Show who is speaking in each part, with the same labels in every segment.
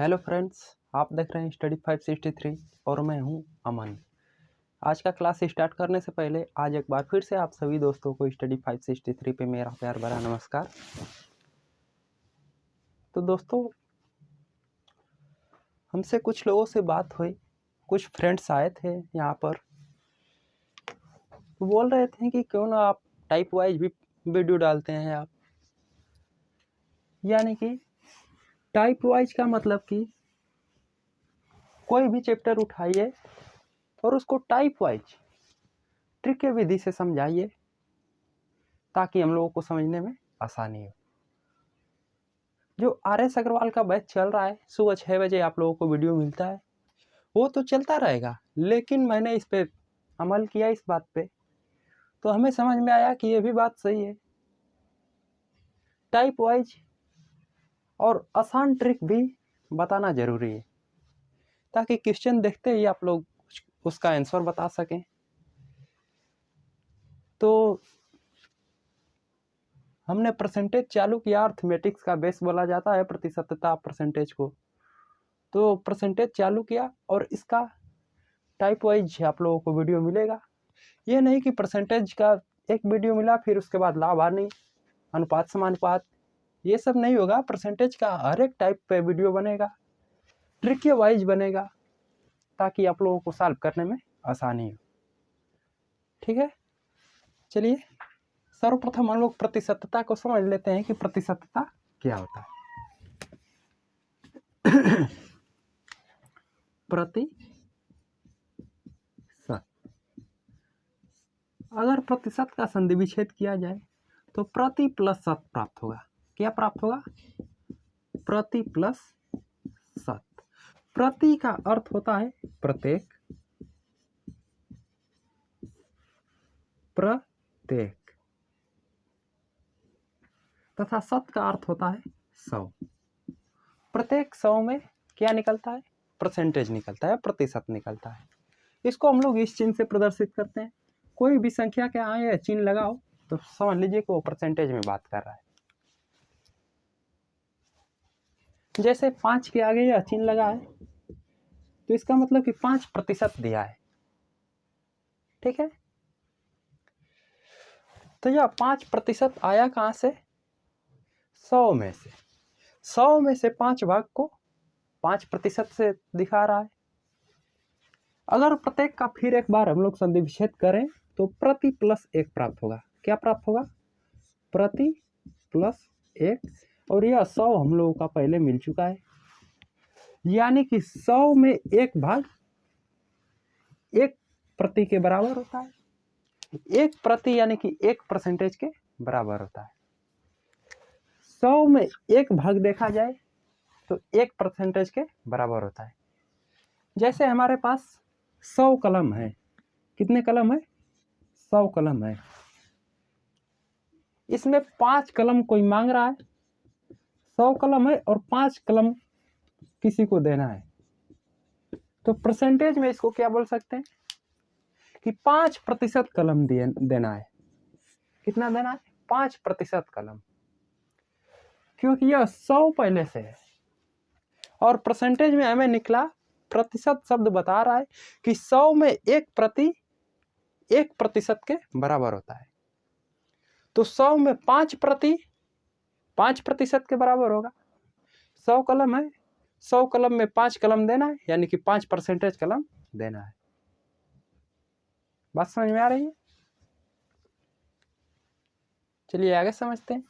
Speaker 1: Hello friends, आप देख रहे हैं स्टडी 563 और मैं हूं अमन। आज का क्लास स्टार्ट करने से पहले आज एक बार फिर से आप सभी दोस्तों को स्टडी 563 पे मेरा प्यार भरा नमस्कार। तो दोस्तों, हमसे कुछ लोगों से बात हुई, कुछ फ्रेंड्स आए थे यहाँ पर, तो बोल रहे थे कि क्यों ना आप टाइप वाइज भी वीडियो डालते हैं आप। यानी कि टाइप वाइज का मतलब कि कोई भी चैप्टर उठाइए और उसको टाइप वाइज ट्रिक के विधि से समझाइए ताकि हम लोगों को समझने में आसानी हो। जो RS अग्रवाल का बैच चल रहा है, सुबह 6 बजे आप लोगों को वीडियो मिलता है, वो तो चलता रहेगा। लेकिन मैंने इस पे अमल किया, इस बात पे, तो हमें समझ में आया कि ये भी बात सही है। टाइप वाइज और आसान ट्रिक भी बताना जरूरी है ताकि क्वेश्चन देखते ही आप लोग उसका आंसर बता सकें। तो हमने परसेंटेज चालू किया, अर्थमेटिक्स का बेस बोला जाता है प्रतिशतता परसेंटेज को। तो परसेंटेज चालू किया और इसका टाइप वाइज आप लोगों को वीडियो मिलेगा। ये नहीं कि परसेंटेज का एक वीडियो मिला फिर उसके बाद लाभ हानि, अनुपात समानुपात, ये सब नहीं होगा। परसेंटेज का हर एक टाइप पे वीडियो बनेगा, ट्रिक वाइज बनेगा ताकि आप लोगों को सॉल्व करने में आसानी हो। ठीक है, चलिए सर्वप्रथम हम लोग प्रतिशतता को समझ लेते हैं कि प्रतिशतता क्या होता है। प्रतिशत, अगर प्रतिशत का संधि विच्छेद किया जाए तो प्रति प्लस शत प्राप्त होगा। क्या प्राप्त होगा? प्रति प्लस शत। प्रति का अर्थ होता है प्रत्येक, प्रत्येक, तथा शत का अर्थ होता है 100। प्रत्येक 100 में क्या निकलता है? परसेंटेज निकलता है, प्रतिशत निकलता है। इसको हम लोग इस चिन्ह से प्रदर्शित करते हैं। कोई भी संख्या के आए चिन्ह लगाओ तो समझ लीजिए कि वो परसेंटेज में बात कर रहा है। जैसे 5 के आगे यह चिन्ह लगा है तो इसका मतलब कि 5% दिया है। ठीक है, तो यह 5% आया कहां से? 100 में से। 100 में से 5 भाग को 5% से दिखा रहा है। अगर प्रत्येक का फिर एक बार हम लोग संधि विच्छेद करें तो प्रति प्लस 1 प्राप्त होगा। क्या प्राप्त होगा? प्रति प्लस 1। और यह 100 हम लोगों का पहले मिल चुका है। यानी कि 100 में 1 भाग 1 प्रति के बराबर होता है। 1 प्रति यानी कि 1% के बराबर होता है। 100 में 1 भाग देखा जाए तो 1% के बराबर होता है। जैसे हमारे पास 100 कलम है। कितने कलम है? 100 कलम है। इसमें 5 कलम कोई मांग रहा है। 100 कलम है और 5 कलम किसी को देना है। तो परसेंटेज में इसको क्या बोल सकते हैं कि 5% कलम देना है। कितना देना है? 5% कलम, क्योंकि यह 100 पहले से है और परसेंटेज में हमें निकला, प्रतिशत शब्द बता रहा है कि 100 में 1 प्रति 1% के बराबर होता है। तो 100 में 5 प्रति 5% के बराबर होगा। 100 कलम है, 100 कलम में 5 कलम देना है, यानी कि 5% कलम देना है। बात समझ में आ रही है? चलिए आगे समझते हैं।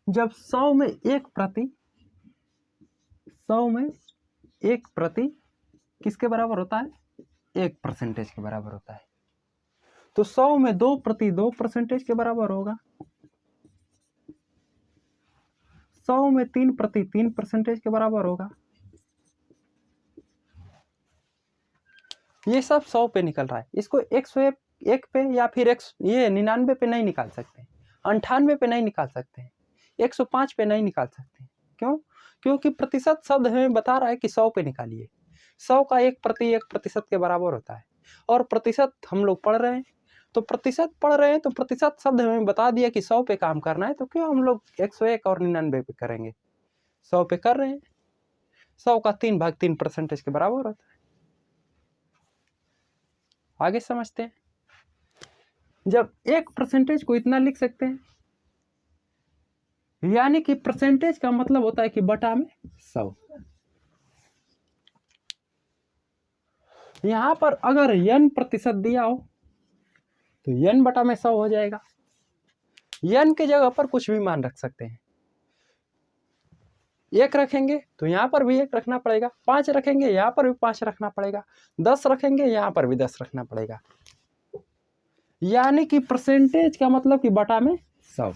Speaker 1: जब 100 में 1 प्रति किसके बराबर होता है? 1% के बराबर होता है। तो 100 में 2 प्रति 2% के बराबर होगा। 100 में 3 प्रति 3% के बराबर होगा। ये सब 100 पे निकल रहा है। इसको 101 पे या फिर ये 99 पे नहीं निकाल सकते, 98 पे नहीं निकाल सकते, 105 पे नहीं निकाल सकते। क्यों? क्योंकि प्रतिशत शब्द हमें बता रहा है कि 100 पे निकालिए। 100 का 1 प्रति 1% के बराबर होता है और प्रतिशत हम लोग पढ़ रहे हैं तो प्रतिशत पढ़ रहे हैं तो प्रतिशत शब्द हमें बता दिया कि 100 पे काम करना है, तो क्यों हम लोग 101 और 99 पे करेंगे? 100 पे कर रहे हैं, 100 का 3/3% के बराबर होता है। आगे समझते हैं। जब 1% को इतना लिख सकते हैं, यानी कि परसेंटेज का मतलब होता है कि बटा में 100। यहां पर अगर n प्रतिशत दिया हो तो n बटा में 100 हो जाएगा। n की जगह पर कुछ भी मान रख सकते हैं। 1 रखेंगे तो यहां पर भी 1 रखना पड़ेगा, 5 रखेंगे यहां पर भी 5 रखना पड़ेगा, 10 रखेंगे यहां पर भी 10 रखना पड़ेगा। यानी कि परसेंटेज का मतलब कि बटा में 100।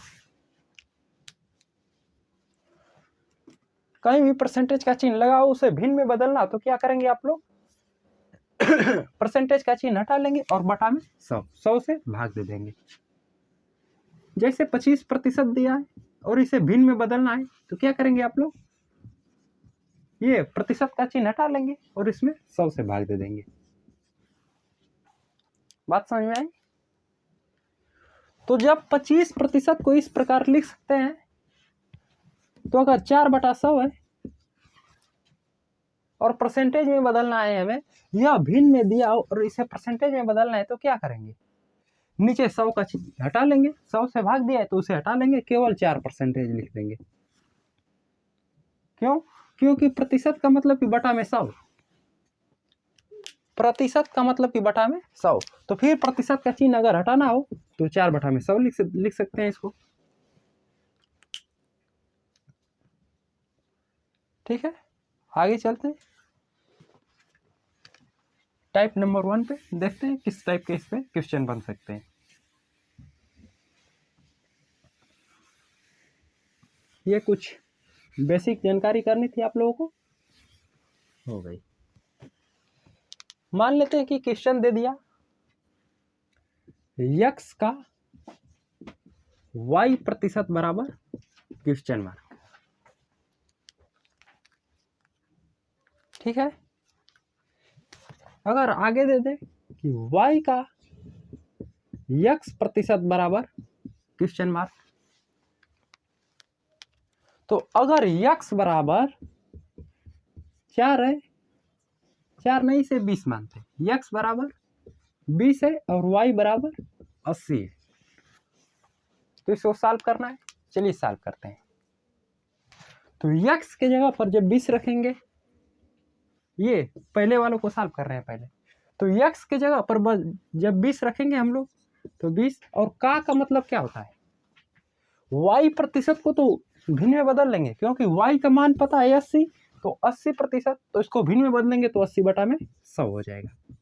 Speaker 1: कहीं भी परसेंटेज का चिन्ह लगाओ, उसे भिन्न में बदलना, तो क्या करेंगे आप लोग? परसेंटेज का चिन्ह हटा लेंगे और बटा में 100 से भाग दे देंगे। जैसे 25% दिया है और इसे भिन्न में बदलना है, तो क्या करेंगे आप लोग? ये प्रतिशत का चिन्ह हटा लेंगे और इसमें 100 से भाग दे देंगे। बात समझ में आई? तो जब 25% को इस प्रकार लिख सकते हैं, तो अगर 4/100 है और परसेंटेज में बदलना है हमें, यह भिन्न में दिया और इसे परसेंटेज में बदलना है, तो क्या करेंगे? नीचे 100 का चिन्ह हटा लेंगे, 100 से भाग दिया है तो उसे हटा लेंगे, केवल 4% लिख देंगे। क्यों? क्योंकि प्रतिशत का मतलब कि बटा में 100, प्रतिशत का मतलब कि बटा में 100। तो फिर प्रतिशत का चिन्ह अगर हटाना हो तो 4/100 लिख सकते हैं इसको। ठीक है, आगे चलते हैं। टाइप नंबर 1 पे देखते हैं किस टाइप के इस पे क्वेश्चन बन सकते हैं। ये कुछ बेसिक जानकारी करनी थी आप लोगों को, हो गई। मान लेते हैं कि क्वेश्चन दे दिया x का y% बराबर क्वेश्चन मार्क। ठीक है, अगर आगे दे दे कि y का x% बराबर क्वेश्चन मार्क, तो अगर x बराबर 4 है, 4 नहीं से 20 मानते, x बराबर 20 है और y बराबर 80 है, तो इसको सॉल्व करना है। चलिए सॉल्व करते हैं। तो x के जगह पर जब 20 रखेंगे, ये पहले वालों को सॉल्व कर रहे हैं पहले, तो x के जगह पर जब 20 रखेंगे हम लोग, तो 20 और का मतलब क्या होता है? y% को तो भिन्न में बदल लेंगे, क्योंकि y का मान पता है 80, तो 80%, तो इसको भिन्न में बदलेंगे तो 80 बटा में 100 हो जाएगा,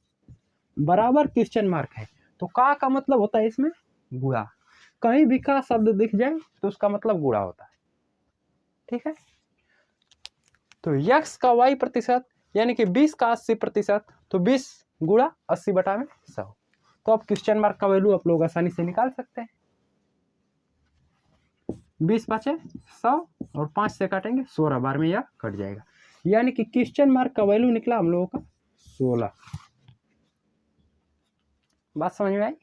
Speaker 1: बराबर क्वेश्चन मार्क है। तो का मतलब होता है इसमें गुणा, कहीं भी का शब्द दिख जाए तो उसका मतलब गुणा होता है। ठीक है, तो x का y% यानी कि 20 का 80%, तो 20 गुणा 80 बटा में 100। तो अब क्वेश्चन मार्क का वैल्यू आप लोग आसानी से निकाल सकते हैं। 20 बचे 100 और 5 से काटेंगे 16, बार में यह कट जाएगा, यानी कि क्वेश्चन मार्क का वैल्यू निकला हम लोगों का 16। बात समझ में आई?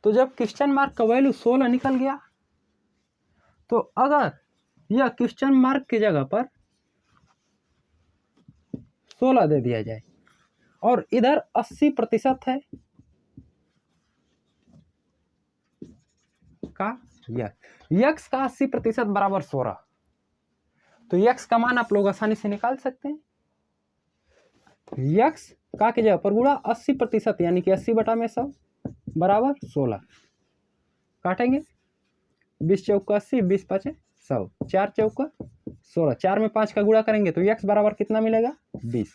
Speaker 1: तो जब क्वेश्चन मार्क का वैल्यू 16 निकल गया, तो अगर यह क्वेश्चन मार्क की जगह पर 16 दे दिया जाए और इधर 80% है का x का 80% बराबर 16, तो x का मान आप लोग आसानी से निकाल सकते हैं। x का की जगह पर गुणा 80%, यानी कि 80 बटा में 100 बराबर 16, काटेंगे 20 चौका 80, 20 पचे 100, 4 चौका 16, 4 में 5 का गुणा करेंगे तो x बराबर कितना मिलेगा? 20।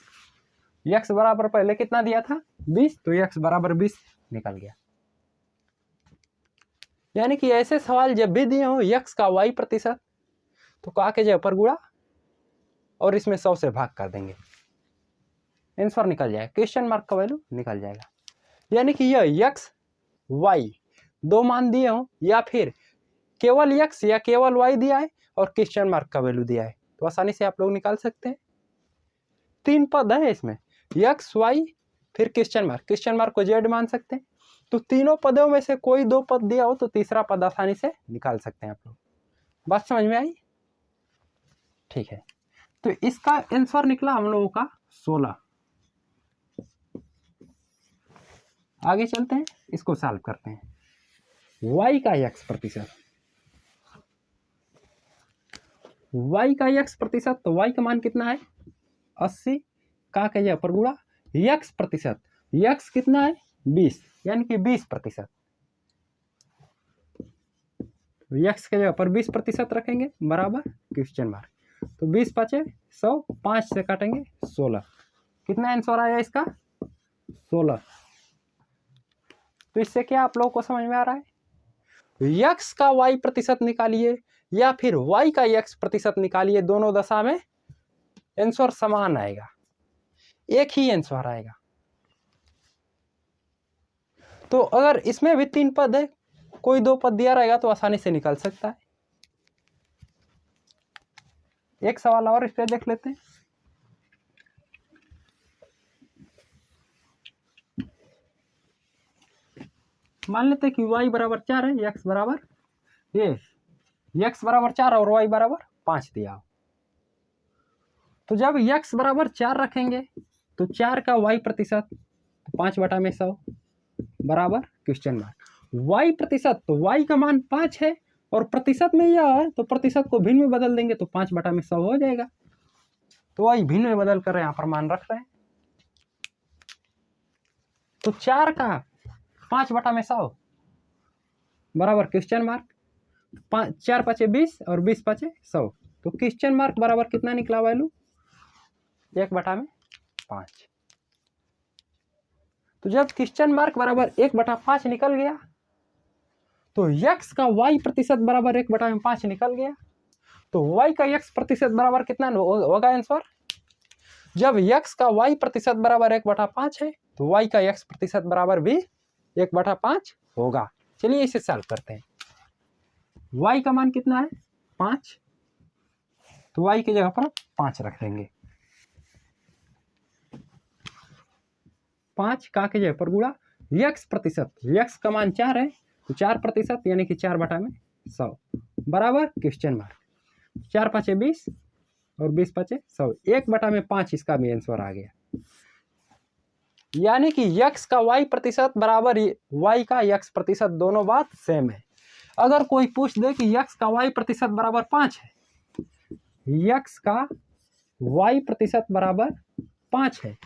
Speaker 1: x बराबर पहले कितना दिया था? 20, तो x बराबर 20 निकल गया। यानी कि ऐसे सवाल जब भी दिए हो x का y%, तो का के जगह पर गुणा और इसमें 100 से भाग कर देंगे, आंसर निकल जाएगा, क्वेश्चन मार्क का वैल्यू निकल जाएगा। यानी कि यह x y दो मान दिए हो, या फिर केवल x या केवल y दिया है और क्वेश्चन मार्क का वैल्यू दिया है, तो आसानी से आप लोग निकाल सकते हैं। 3 पद है इसमें, x y फिर क्वेश्चन मार्क को जेड मान सकते हैं। तो तीनों पदों में से कोई दो पद दिया हो तो तीसरा पद आसानी से निकाल सकते हैं आप लोग। बात समझ में आई? ठीक है, तो इसका आंसर निकला हम लोगों का 16। आगे चलते हैं, इसको सॉल्व करते हैं। y का x प्रतिशत, y का x प्रतिशत, तो y का मान कितना है 80 का जगह पर गुणा x प्रतिशत, x कितना है 20, यानी कि 20%। x के जगह पर 20% रखेंगे बराबर क्वेश्चन मार्क। तो 20 5 100, 5 से काटेंगे 16। कितना आंसर आया इसका 16। तो इससे क्या आप लोगों को समझ में आ रहा है? x का y प्रतिशत निकालिए या फिर y का x प्रतिशत निकालिए, दोनों दशा में आंसर समान आएगा, एक ही आंसर आएगा। तो अगर इसमें भी 3 पद है, कोई 2 पद दिया रहेगा तो आसानी से निकल सकता है। एक सवाल और इस पे देख लेते हैं। मान लेते हैं कि y बराबर 4 है, x बराबर x बराबर 4 और y बराबर 5 दिया हो। तो जब x बराबर 4 रखेंगे तो 4 का y प्रतिशत 5/100 बराबर क्वेश्चन मार्क। y प्रतिशत, तो y का मान 5 है और प्रतिशत में यह है तो प्रतिशत को भिन्न में बदल देंगे तो 5/100 हो जाएगा। तो y भिन्न में बदल कर यहाँ पर मान रख रहे हैं। तो 4 का 5/100 बराबर क्वेश्चन मार्क। 4 5 20 और 20 5 100। तो क्वेश्चन मार्क बराबर कितना निकला वैल्यू 1/5। तो जब क्वेश्चन मार्क बराबर 1/5 निकल गया तो x का y प्रतिशत बराबर 1/5 निकल गया। तो y का x प्रतिशत बराबर कितना होगा आंसर? जब x का y प्रतिशत बराबर 1/5 है तो y का x प्रतिशत बराबर भी 1/5 होगा। चलिए इसे सॉल्व करते हैं। y का मान कितना है 5, तो y की जगह पर 5 रख देंगे। 5 का की जगह पर गुणा x प्रतिशत, x का मान 4 है तो 4% यानी कि 4/100 बराबर क्वेश्चन मार्क। 4 5 20 और 20 5 100, 1/5 इसका भी आंसर आ गया। यानी कि x का y प्रतिशत बराबर y का x प्रतिशत, दोनों बात सेम है। अगर कोई पूछ दे कि x का y प्रतिशत बराबर 5 है, x का y प्रतिशत बराबर 5 है,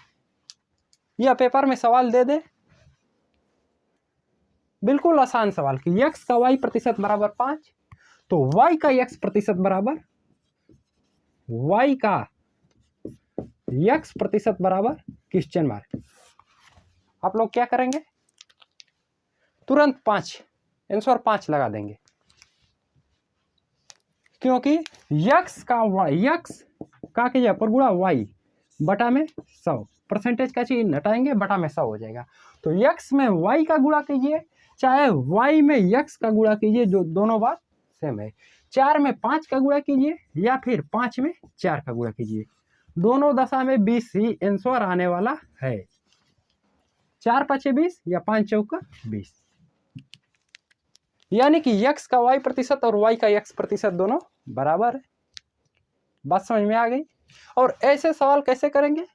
Speaker 1: यह पेपर में सवाल दे दे, बिल्कुल आसान सवाल कि x का y प्रतिशत बराबर 5, तो y का x प्रतिशत बराबर y का x प्रतिशत बराबर क्वेश्चन मार्क। आप लोग क्या करेंगे, तुरंत 5 आंसर 5 लगा देंगे, क्योंकि x का की जगह पर गुणा y बटा में 100, परसेंटेज का चीज हटाएंगे बटा में 100 हो जाएगा। तो x में y का गुणा कीजिए चाहे y में x का गुणा कीजिए, जो दोनों बात सेम है। 4 में 5 का गुणा कीजिए या फिर 5 में 4 का गुणा कीजिए, दोनों दशा में 20 ही आंसर आने वाला है। 4 5 20 या 5 चौका 20, यानी कि x का y प्रतिशत और y का x प्रतिशत दोनों बराबर है। बात समझ में आ गई? और ऐसे सवाल कैसे करेंगे,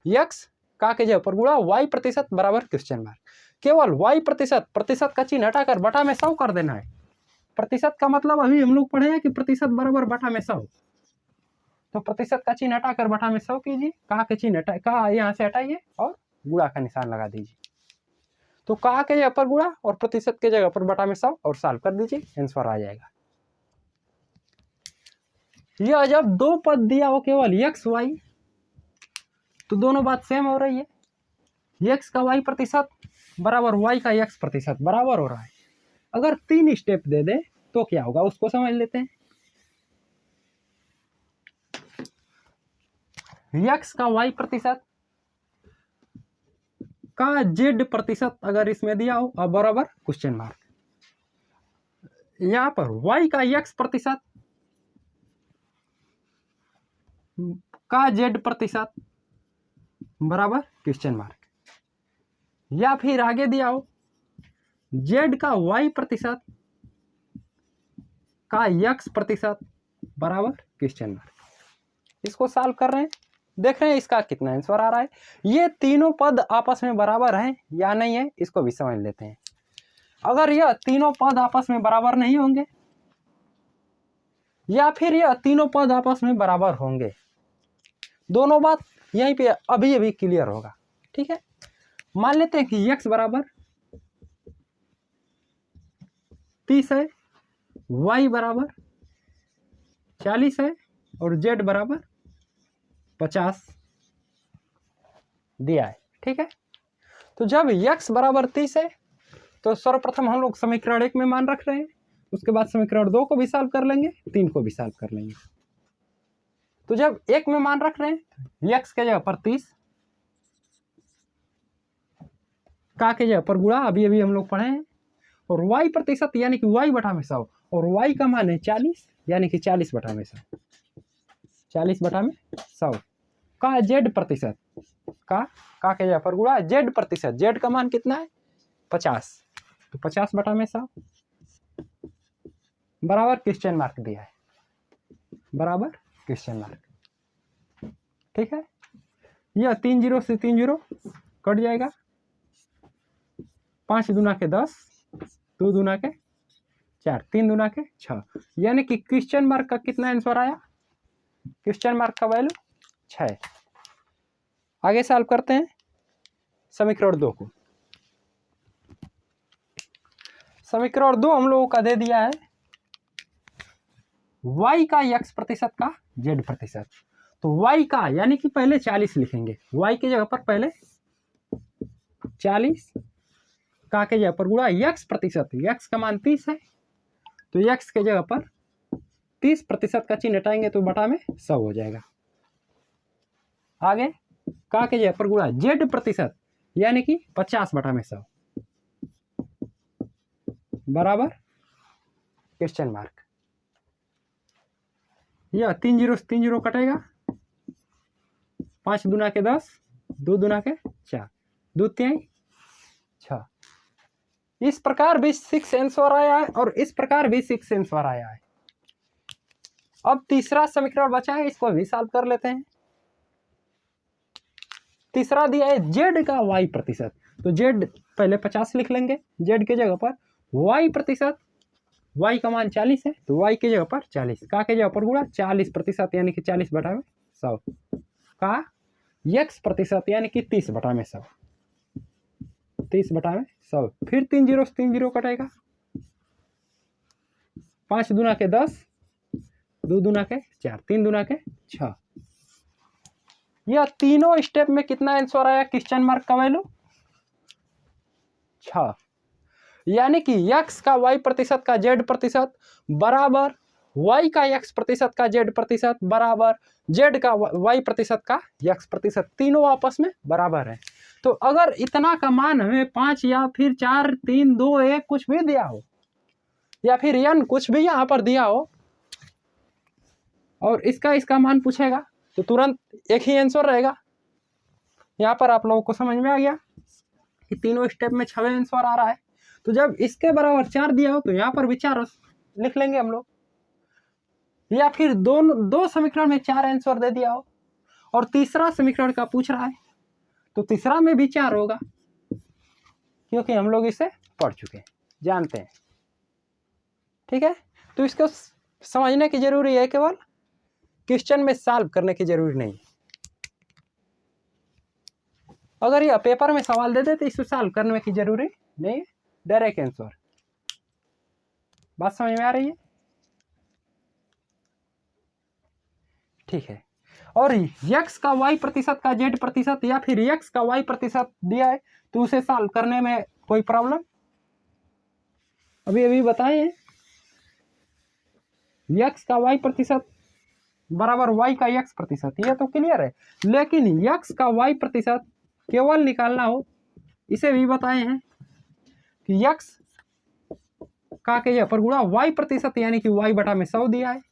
Speaker 1: x का के जगह पर गुणा y प्रतिशत बराबर क्वेश्चन मार्क। केवल y प्रतिशत का चिन्ह हटाकर बटा में 100 कर देना है। प्रतिशत का मतलब अभी हम लोग पढ़े हैं कि प्रतिशत बराबर बटा में 100, तो प्रतिशत का चिन्ह हटाकर बटा में 100 कीजिए, का के चिन्ह हटा, का यहाँ से हटाइए और गुणा का निशान लगा दीजिए। तो का के जगह पर गुणा और प्रतिशत के जगह पर बटा में 100 और सॉल्व कर दीजिए, आंसर आ जाएगा। यह जब 2 पद दिया हो केवल x y, तो दोनों बात सेम हो रही है। x का y प्रतिशत बराबर y का x प्रतिशत बराबर हो रहा है। अगर 3 स्टेप दे दे तो क्या होगा उसको समझ लेते हैं। x का y प्रतिशत का z प्रतिशत अगर इसमें दिया हो और बराबर क्वेश्चन मार्क, यहां पर y का x प्रतिशत का z प्रतिशत बराबर क्वेश्चन मार्क। या फिर आगे दिया हो z का y प्रतिशत का x प्रतिशत बराबर क्वेश्चन मार्क। इसको सॉल्व कर रहे हैं, देख रहे हैं इसका कितना आंसर आ रहा है। ये तीनों पद आपस में बराबर हैं या नहीं है, इसको भी समझ लेते हैं। अगर यह तीनों पद आपस में बराबर नहीं होंगे या फिर यह तीनों पद आपस में बराबर होंगे, दोनों बात यहीं पे अभी अभी क्लियर होगा। ठीक है, मान लेते हैं कि x बराबर 30 है, y बराबर 40 है और z बराबर 50 दिया है। ठीक है, तो जब x बराबर 30 है तो सर्वप्रथम हम लोग समीकरण 1 में मान रख रहे हैं, उसके बाद समीकरण 2 को भी सॉल्व कर लेंगे, 3 को भी सॉल्व कर लेंगे। तो जब 1 में मान रख रहे हैं x के जगह पर 30, का के जगह पर गुणा अभी अभी हम लोग पढ़े हैं, और y प्रतिशत यानी कि y बटा में 100, और y का मान है 40 यानी कि 40 बटा में 100, 40 बटा में 100 का z प्रतिशत का के जगह पर गुणा z प्रतिशत, z का मान कितना है 50, तो 50 बटा में 100 बराबर क्वेश्चन मार्क दिया है, बराबर क्वेश्चन मार्क। ठीक है, यह 3 0 से 3 0 कट जाएगा, 5 दूना के 10, 2 दूना के 4, 3 दूना के 6, यानी कि क्वेश्चन मार्क का कितना आंसर आया, क्वेश्चन मार्क का वैल्यू 6। आगे सॉल्व करते हैं समीकरण 2 को। समीकरण 2 हम लोगों का दे दिया है y का x प्रतिशत का z प्रतिशत, तो y का यानी कि पहले 40 लिखेंगे, y की जगह पर पहले 40 का के जगह पर गुणा x प्रतिशत, x का मान 30 है तो x के जगह पर 30% का चिन्ह हटाएंगे तो बटा में 100 हो जाएगा। आगे का के जगह पर गुणा z प्रतिशत यानी कि 50 बटा में 100 बराबर क्वेश्चन मार्क। यह 3 0 से 3 0 कटेगा, 5 दूना के 10, 2 दूना के 4, 2 3 6। इस प्रकार भी 6 आंसर आया है और इस प्रकार भी 6 आंसर आया है। अब तीसरा समीकरण बचा है, इसको भी सॉल्व कर लेते हैं। तीसरा दिया है z का y प्रतिशत, तो z पहले 50 लिख लेंगे, z के जगह पर y प्रतिशत, y का मान 40 है तो y के जगह पर 40 का के जगह पर गुणा 40% यानी कि 40 बटा में 100 का x प्रतिशत यानी कि 30 बटा में 100, 30 बटा में 100। फिर 3 0 से 3 0 कटेगा, 5 दूना के 10, 2 दूना के 4, 3 दूना के 6। यह तीनों स्टेप में कितना आंसर आया क्वेश्चन मार्क का वैल्यू 6, यानी कि x का y प्रतिशत का z प्रतिशत बराबर y का x प्रतिशत का z प्रतिशत बराबर z का y प्रतिशत का x प्रतिशत, तीनों आपस में बराबर है। तो अगर इतना का मान हमें 5 या फिर 4 3 2 1 कुछ भी दिया हो या फिर n कुछ भी यहाँ पर दिया हो और इसका मान पूछेगा तो तुरंत एक ही आंसर रहेगा। यहाँ पर आप लोगों को समझ में आ गया कि तीनों स्टेप में 6 आंसर आ रहा है। तो जब इसके बराबर 4 दिया हो तो यहाँ पर भी 4 लिख लेंगे हम लोग, या फिर दो समीकरण में 4 आंसर दे दिया हो और तीसरा समीकरण का पूछ रहा है तो तीसरा में भी 4 होगा, क्योंकि हम लोग इसे पढ़ चुके हैं, जानते हैं। ठीक है, तो इसको समझने की जरूरी है, केवल क्वेश्चन में सॉल्व करने की जरूरी नहीं। अगर यह पेपर में सवाल दे दे तो इसको सॉल्व करने की जरूरी नहीं, डायरेक्ट आंसर। बात समझ में आ रही है? ठीक है, और x का y प्रतिशत का z प्रतिशत या फिर x का y प्रतिशत दिया है तो उसे सॉल्व करने में कोई प्रॉब्लम अभी बताए हैं। x का y प्रतिशत बराबर y का x प्रतिशत, यह तो क्लियर है, लेकिन x का y प्रतिशत केवल निकालना हो इसे भी बताए हैं कि x का के पर गुणा y प्रतिशत यानी कि y बटा में 100 दिया है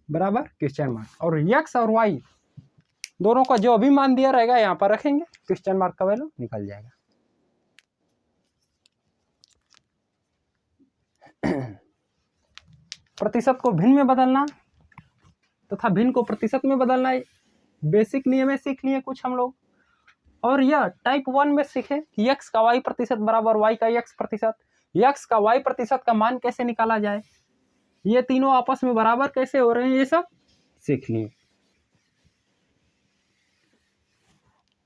Speaker 1: बराबर क्वेश्चन मार्क, और x और y दोनों का जो भी मान दिया रहेगा यहाँ पर रखेंगे, क्वेश्चन मार्क का वैल्यू निकल जाएगा। प्रतिशत को भिन्न में बदलना तथा भिन्न को प्रतिशत में बदलना, बेसिक नियम है, सीख लिए कुछ हम लोग। और यह टाइप 1 में सीखे कि x का y प्रतिशत बराबर y का x प्रतिशत, x का y प्रतिशत का मान कैसे निकाला जाए, ये तीनों आपस में बराबर कैसे हो रहे हैं, ये सब सीख लिए।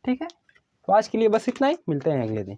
Speaker 1: ठीक है, तो आज के लिए बस इतना ही, मिलते हैं अगले दिन।